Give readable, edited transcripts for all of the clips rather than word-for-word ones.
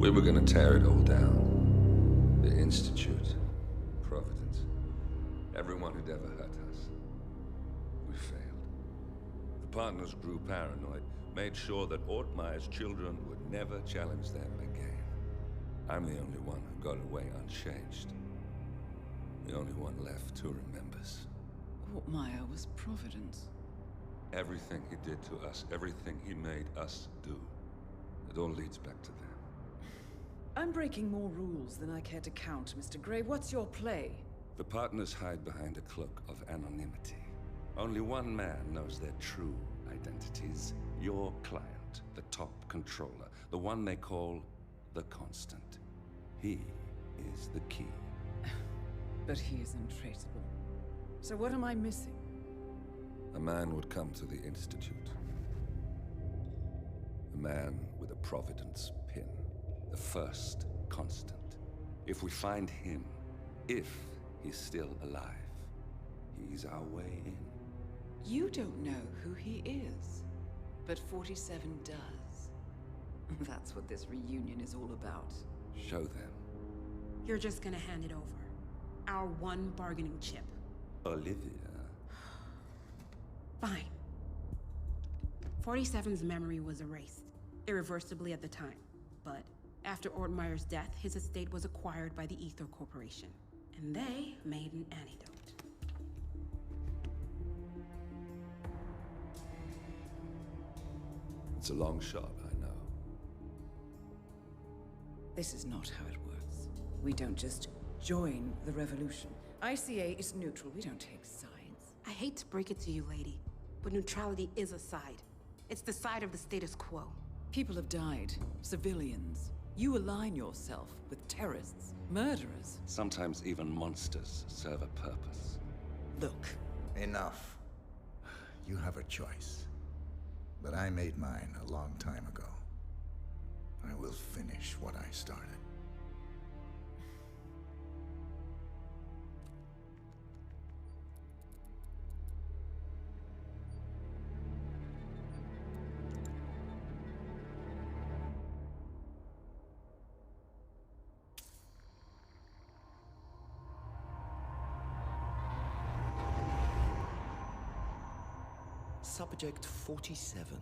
We were gonna tear it all down. The Institute, Providence, everyone who'd ever hurt us. We failed. The partners grew paranoid, made sure that Ortmeyer's children would never challenge them again. I'm the only one who got away unchanged. The only one left who remembers. Ortmeyer was Providence. Everything he did to us, everything he made us do, it all leads back to them. I'm breaking more rules than I care to count, Mr. Grey. What's your play? The partners hide behind a cloak of anonymity. Only one man knows their true identities. Your client, the top controller, the one they call the Constant. He is the key. But he is untraceable. So what am I missing? A man would come to the Institute. A man with a Providence pin. The first Constant. If we find him, if he's still alive, he's our way in. You don't know who he is, but 47 does. That's what this reunion is all about. Show them. You're just gonna hand it over. Our one bargaining chip. Olivia. Fine. 47's memory was erased, irreversibly at the time. But after Ortmeyer's death, his estate was acquired by the Ether Corporation. And they made an antidote. It's a long shot, I know. This is not how it works. We don't just join the revolution. ICA is neutral. We don't take sides. I hate to break it to you, lady, but neutrality is a side. It's the side of the status quo. People have died. Civilians. You align yourself with terrorists, murderers. Sometimes even monsters serve a purpose. Look. Enough. You have a choice. But I made mine a long time ago. I will finish what I started. Subject 47.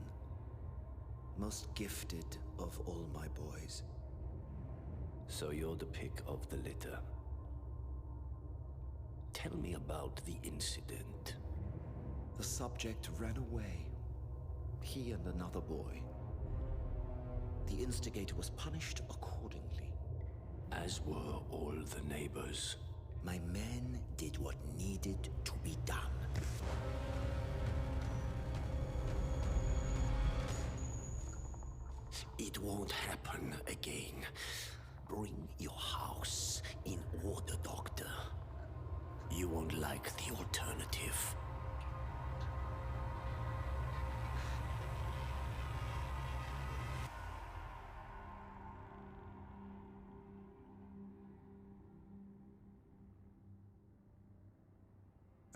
Most gifted of all my boys. So you're the pick of the litter. Tell me about the incident. The subject ran away. He and another boy. The instigator was punished accordingly. As were all the neighbors. My men did what needed to be done. It won't happen again. Bring your house in order, Doctor. You won't like the alternative.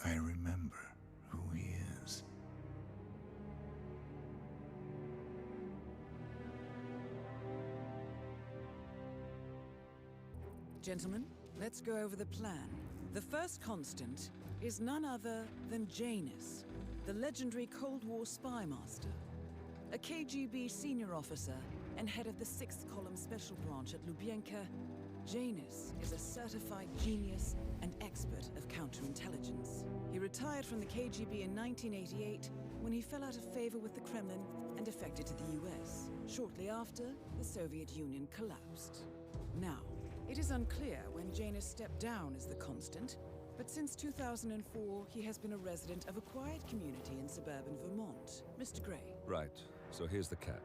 I remember who he is. Gentlemen, let's go over the plan. The first constant is none other than Janus, the legendary Cold War spy master. A KGB senior officer and head of the 6th Column Special Branch at Lubyanka, Janus is a certified genius and expert of counterintelligence. He retired from the KGB in 1988 when he fell out of favor with the Kremlin and defected to the US. Shortly after, the Soviet Union collapsed. Now, it is unclear when Janus stepped down as the Constant, but since 2004, he has been a resident of a quiet community in suburban Vermont. Mr. Grey. Right. So here's the catch.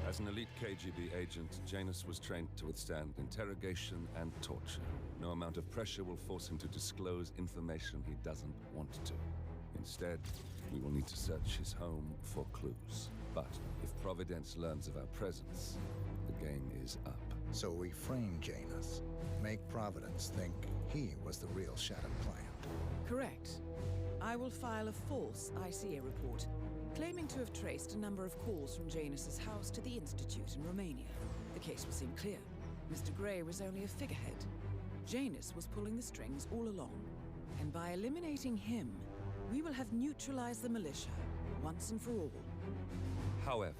As an elite KGB agent, Janus was trained to withstand interrogation and torture. No amount of pressure will force him to disclose information he doesn't want to. Instead, we will need to search his home for clues. But if Providence learns of our presence, the game is up. So we frame Janus, make Providence think he was the real Shattered client. Correct. I will file a false ICA report, claiming to have traced a number of calls from Janus's house to the Institute in Romania. The case will seem clear. Mr. Grey was only a figurehead. Janus was pulling the strings all along. And by eliminating him, we will have neutralized the militia, once and for all. However,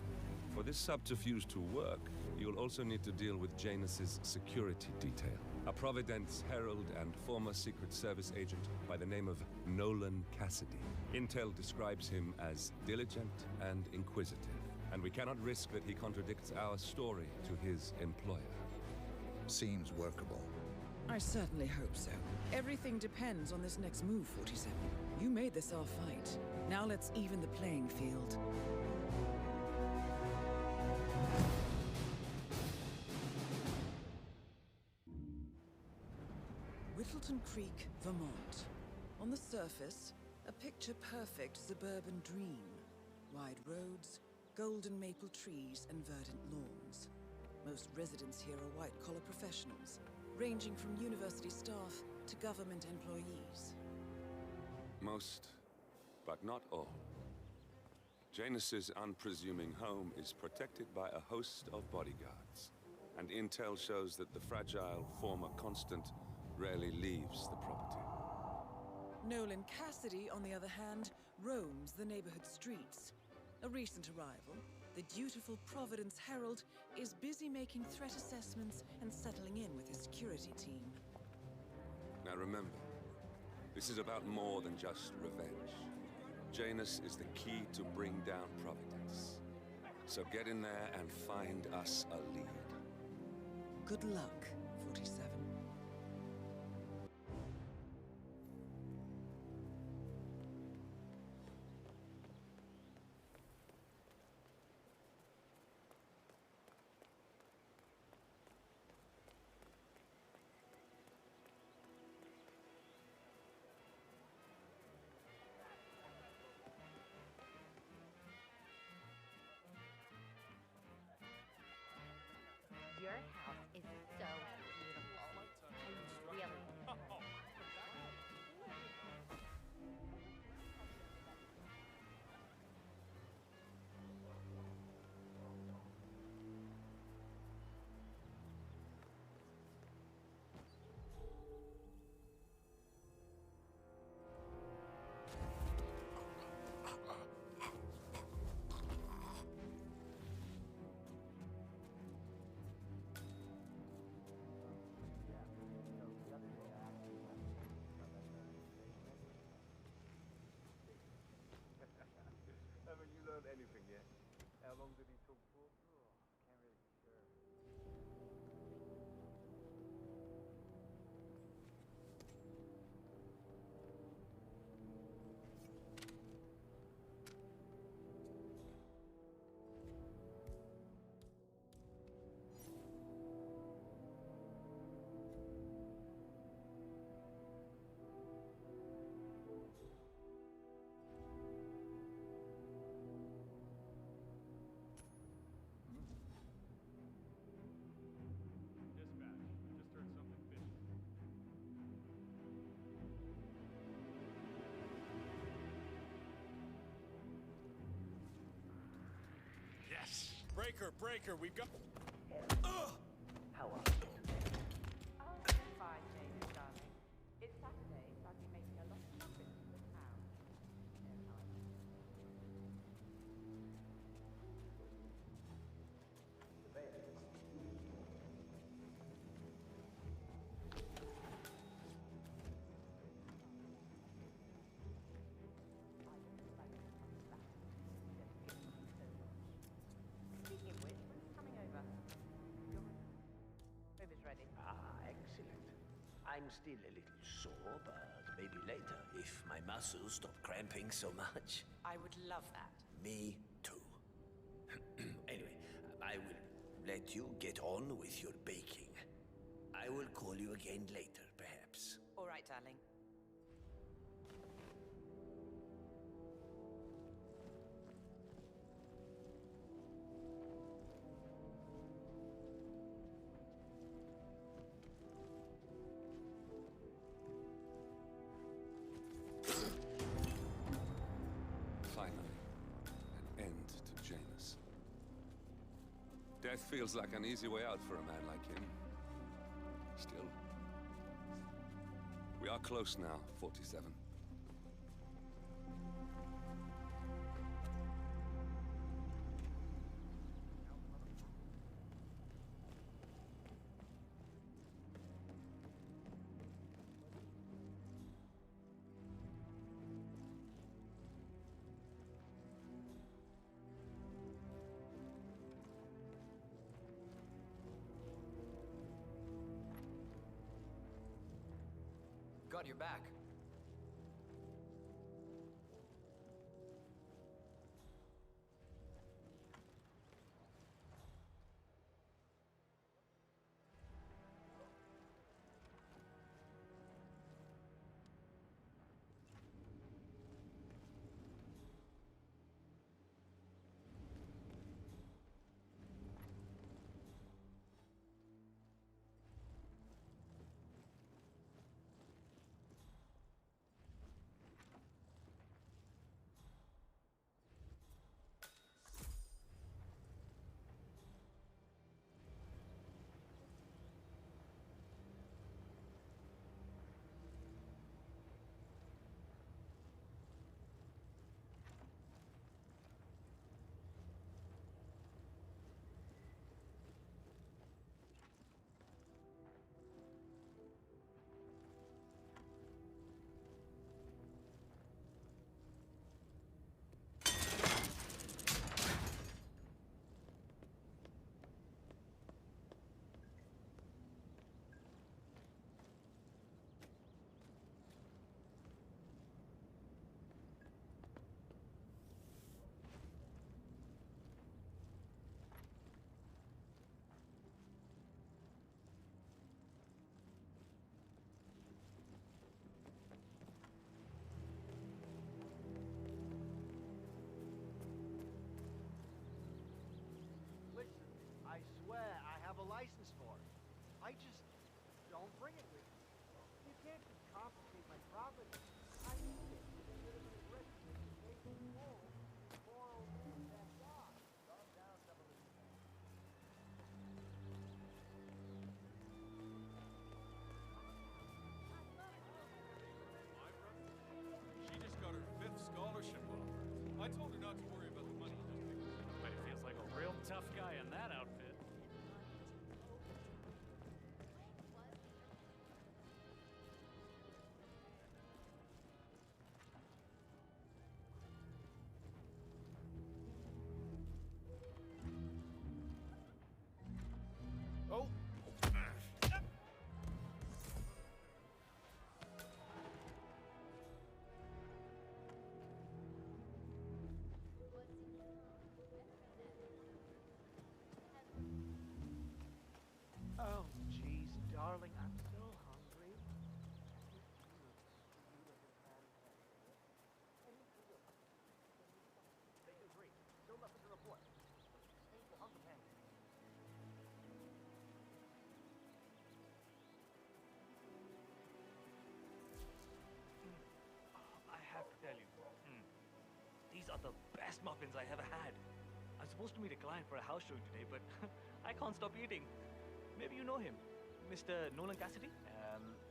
for this subterfuge to work, you'll also need to deal with Janus's security detail. A Providence herald and former Secret Service agent by the name of Nolan Cassidy. Intel describes him as diligent and inquisitive, and we cannot risk that he contradicts our story to his employer. Seems workable. I certainly hope so. Everything depends on this next move, 47. You made this our fight. Now let's even the playing field. Whittleton Creek, Vermont. On the surface, a picture-perfect suburban dream. Wide roads, golden maple trees, and verdant lawns. Most residents here are white-collar professionals, ranging from university staff to government employees. Most, but not all. Janus's unpresuming home is protected by a host of bodyguards, and intel shows that the fragile former Constant rarely leaves the property. Nolan Cassidy, on the other hand, roams the neighborhood streets. A recent arrival, the dutiful Providence Herald is busy making threat assessments and settling in with his security team. Now remember, this is about more than just revenge. Janus is the key to bring down Providence. So get in there and find us a lead. Good luck, 47. Your house is so beautiful. I really Haven't you learned anything yet? How long did he talk for? Oh, can't really be sure. Dispatch, just heard something fishy. Yes! Breaker, we've got... How are you? Oh, fine, James, darling. It's Saturday, so I've been making a lot of trips to the town. Speaking of which, when's coming over? Your room is ready. Ah, excellent. I'm still a little sore, but maybe later, if my muscles stop cramping so much. I would love that. Me too. Anyway, I will let you get on with your baking. I will call you again later, perhaps. All right, darling. Finally, an end to Janus. Death feels like an easy way out for a man like him. Still. We are close now, 47. Got your back. I swear I have a license for it. I just don't bring it with me. You can't just confiscate my property. I need it to get rid of the risk of making full poor old man that dog. Calm down, some of this. She just got her 5th scholarship offer. I told her not to worry about the money just because. But he feels like a real tough guy in that outfit. Oh! Oh, jeez, darling, I'm so hungry. Take a drink. Still nothing to report. Painful hunger pain. I have to tell you, these are the best muffins I ever had. I'm supposed to meet a client for a house showing today, but I can't stop eating. Maybe you know him, Mr. Nolan Cassidy?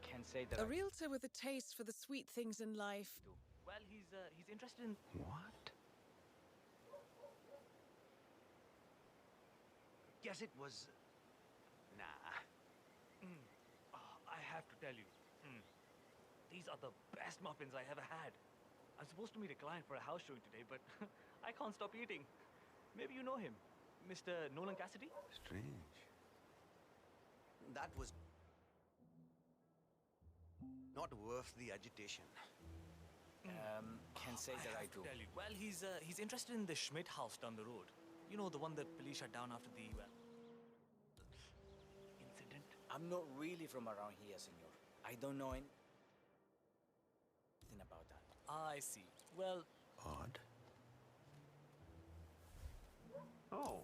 Can say that A realtor with a taste for the sweet things in life. Well, he's interested in... What? Guess it was... Nah. I have to tell you, these are the best muffins I ever had. I'm supposed to meet a client for a house showing today, but I can't stop eating. Maybe you know him, Mr. Nolan Cassidy? Strange. That was not worth the agitation. Can say that I do. Tell you. Well, he's interested in the Schmidt house down the road. You know, the one that police shut down after the, incident. I'm not really from around here, senor. I don't know anything about that. I see. Well, Odd. Oh.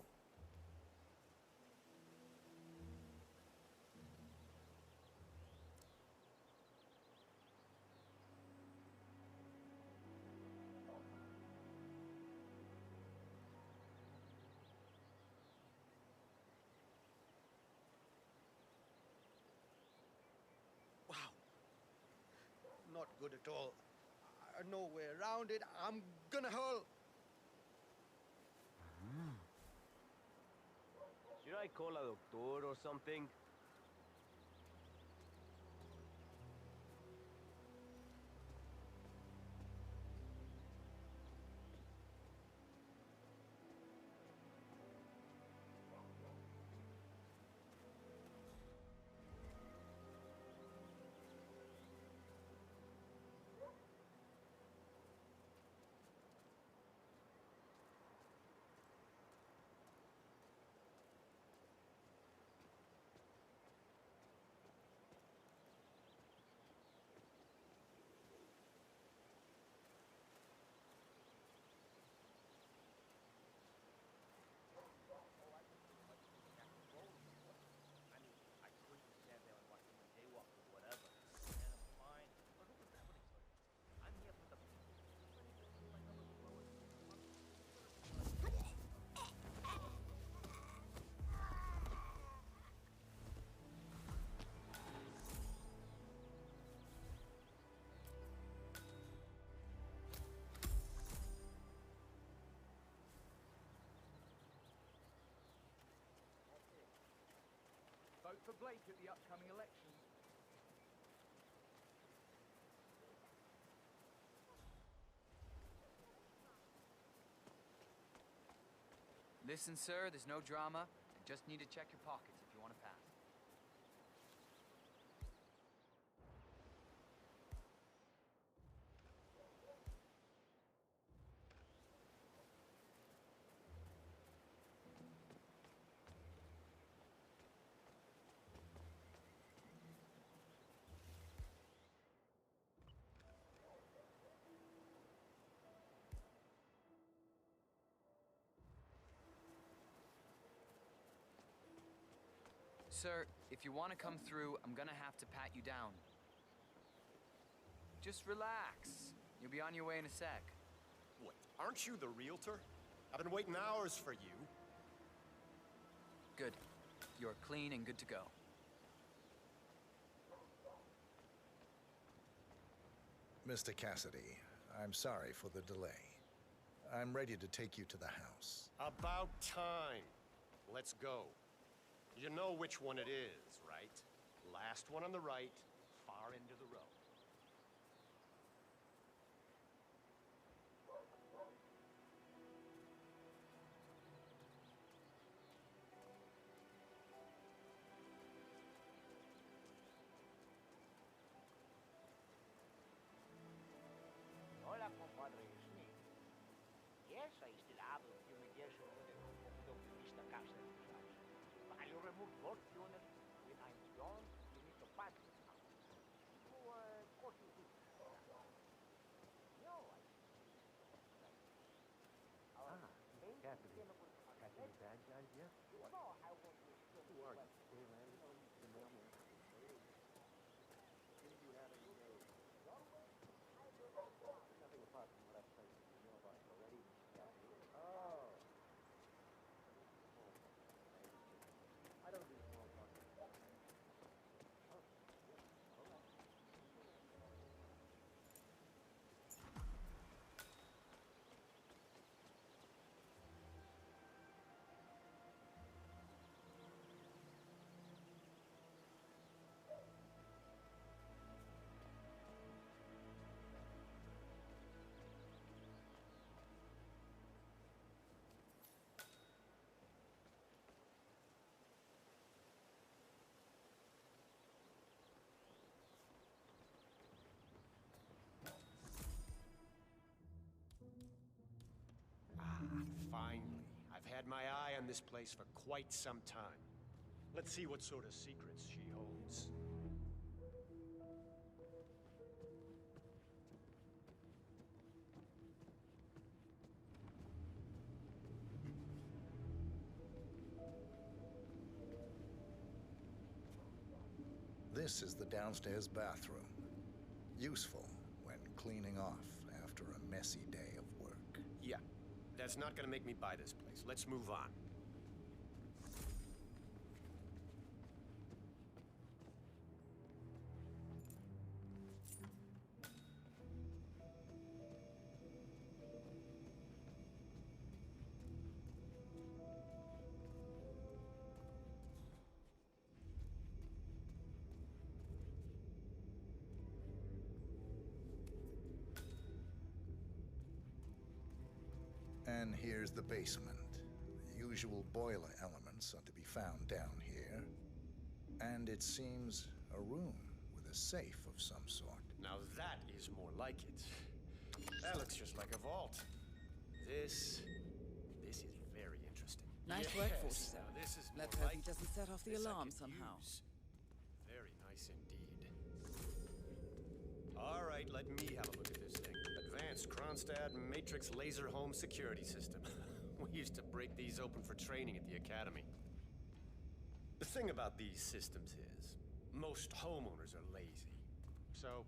good at all. No way around it. I'm gonna hurl. Should I call a doctor or something? Vote for Blake at the upcoming election. Listen, sir, there's no drama. I just need to check your pockets if you want to pass. Sir, if you want to come through, I'm gonna have to pat you down. Just relax. You'll be on your way in a sec. What, aren't you the realtor? I've been waiting hours for you. Good. You're clean and good to go. Mr. Cassidy, I'm sorry for the delay. I'm ready to take you to the house. About time. Let's go. You know which one it is, right? Last one on the right, far end of the row. Hola, compadre, it's me. Yes, I still have a fumigation with the Mr. Cassidy. I'll remove both funnels. When I'm done, you need to pass it out. So, course you do. No, I... Cassidy. Cassidy, bad guys, yeah? No, I want to... Who are you? Dave Anderson, the mailman. Didn't you have any notes? Nothing apart from what I've placed in your mailbox already, Cassidy. Oh. I don't do small talk. Oh, yeah. All right. Finally. I've had my eye on this place for quite some time. Let's see what sort of secrets she holds. This is the downstairs bathroom. Useful when cleaning off after a messy day of work. Yeah, that's not gonna make me buy this place. Let's move on. And here's the basement. The usual boiler elements are to be found down here. And it seems a room with a safe of some sort. Now that is more like it. That looks just like a vault. This is very interesting. Nice Yes, work, 47. now this is Let's more hope he like doesn't set off the this I alarm could somehow. use. Very nice indeed. All right, let me have a look at this thing. Advanced Kronstadt Matrix Laser Home Security System. We used to break these open for training at the academy. The thing about these systems is, most homeowners are lazy. So,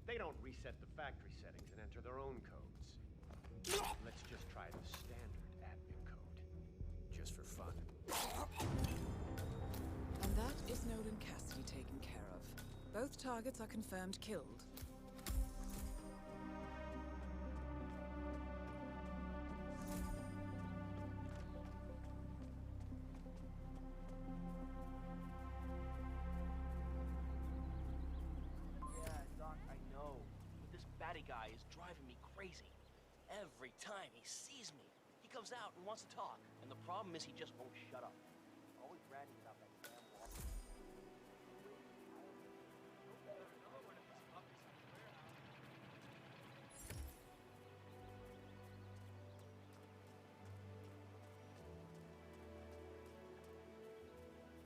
they don't reset the factory settings and enter their own codes. Let's just try the standard admin code. Just for fun. And that is Nolan Cassidy taken care of. Both targets are confirmed killed. Yeah, Doc, I know. But this batty guy is driving me crazy. Every time he sees me, he comes out and wants to talk. And the problem is he just won't shut up. Always ranting about that damn walk.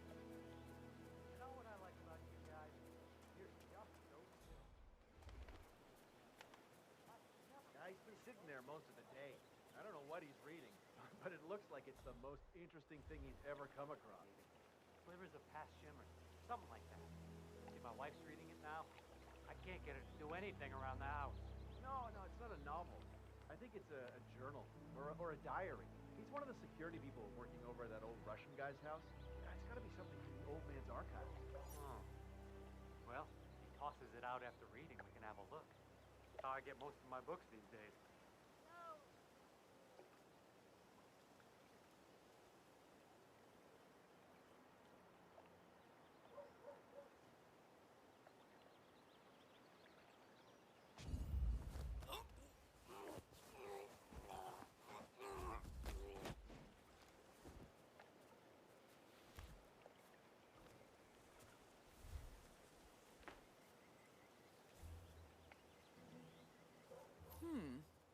You know what I like about you guys? You're just so chill. Yeah, he's been sitting there most of the day. I don't know what he's reading, but it looks like it's the most interesting thing he's ever come across. Slivers of past shimmer. Something like that. See, my wife's reading it now. I can't get her to do anything around the house. No, it's not a novel. I think it's a journal or a diary. He's one of the security people working over at that old Russian guy's house. Yeah, it's got to be something from the old man's archives. Oh. Well, if he tosses it out after reading, we can have a look. That's how I get most of my books these days.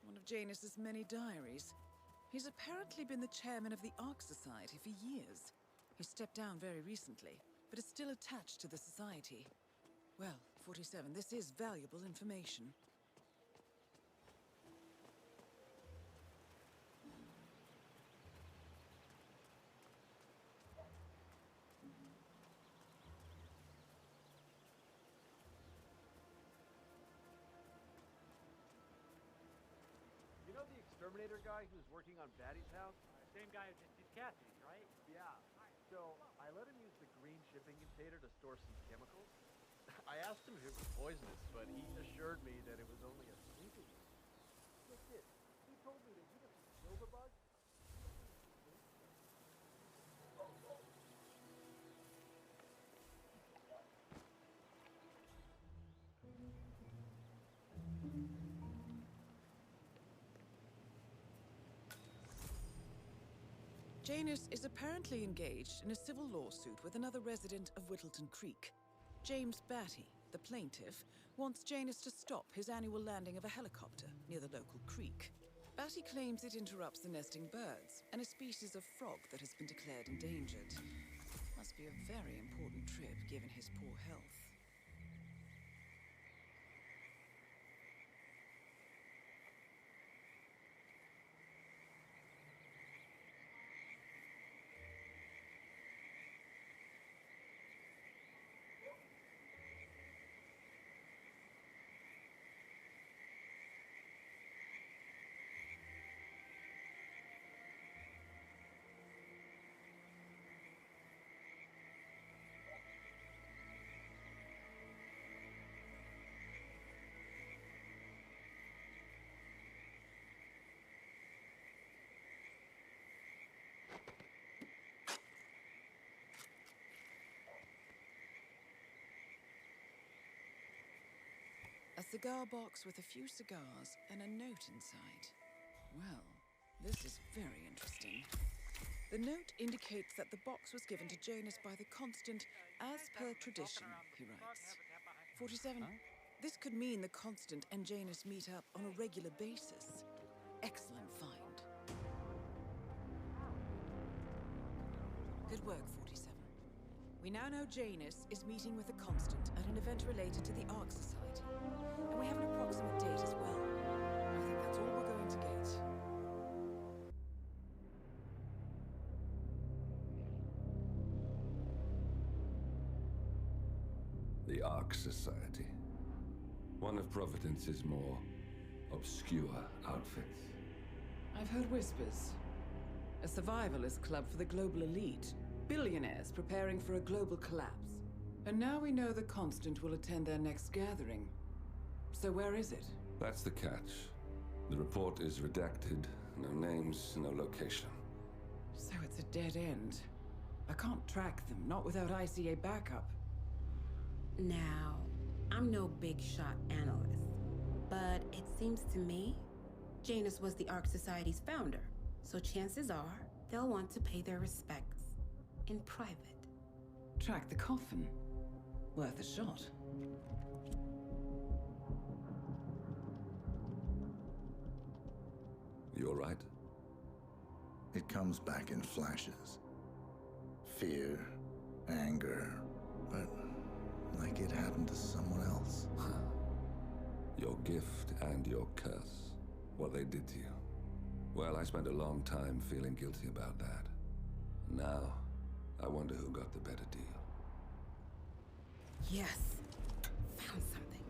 One of Janus's many diaries. He's apparently been the chairman of the Ark Society for years. He stepped down very recently, but is still attached to the society. Well, 47, this is valuable information. You know the exterminator guy who's working on Batty's house? Same guy who just did Cassidy's, right? Yeah. So, I let him use the green shipping container to store some chemicals. I asked him if it was poisonous, but he assured me that it was only a sneaky. Look this. He told me that even if you kill the bug, Janus is apparently engaged in a civil lawsuit with another resident of Whittleton Creek. James Batty, the plaintiff, wants Janus to stop his annual landing of a helicopter near the local creek. Batty claims it interrupts the nesting birds and a species of frog that has been declared endangered. Must be a very important trip given his poor health. A cigar box with a few cigars and a note inside. Well, This is very interesting. The note indicates that the box was given to Janus by the Constant as per tradition, he writes. 47. This could mean the Constant and Janus meet up on a regular basis. Excellent find. Good work, 47. We now know Janus is meeting with the Constant at an event related to the Ark Society. And we have an approximate date as well. I think that's all we're going to get. The Ark Society. One of Providence's more obscure outfits. I've heard whispers. A survivalist club for the global elite. Billionaires preparing for a global collapse. And now we know the Constant will attend their next gathering. So where is it? That's the catch. The report is redacted. No names, no location. So it's a dead end. I can't track them, not without ICA backup. Now, I'm no big shot analyst, but it seems to me Janus was the Ark Society's founder, so chances are they'll want to pay their respects in private. Track the coffin. Worth a shot. You all right? It comes back in flashes. Fear, anger, but like it happened to someone else. Your gift and your curse. What they did to you. Well, I spent a long time feeling guilty about that. Now, I wonder who got the better deal. Yes. Found something.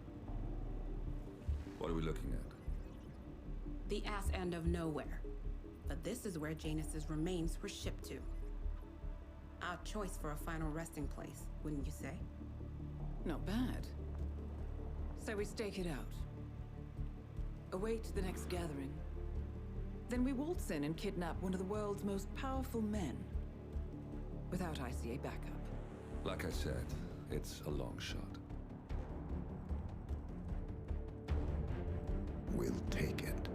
What are we looking at? The ass end of nowhere. But this is where Janus's remains were shipped to. Our choice for a final resting place, wouldn't you say? Not bad. So we stake it out. Await the next gathering. Then we waltz in and kidnap one of the world's most powerful men. Without ICA backup. Like I said, it's a long shot. We'll take it.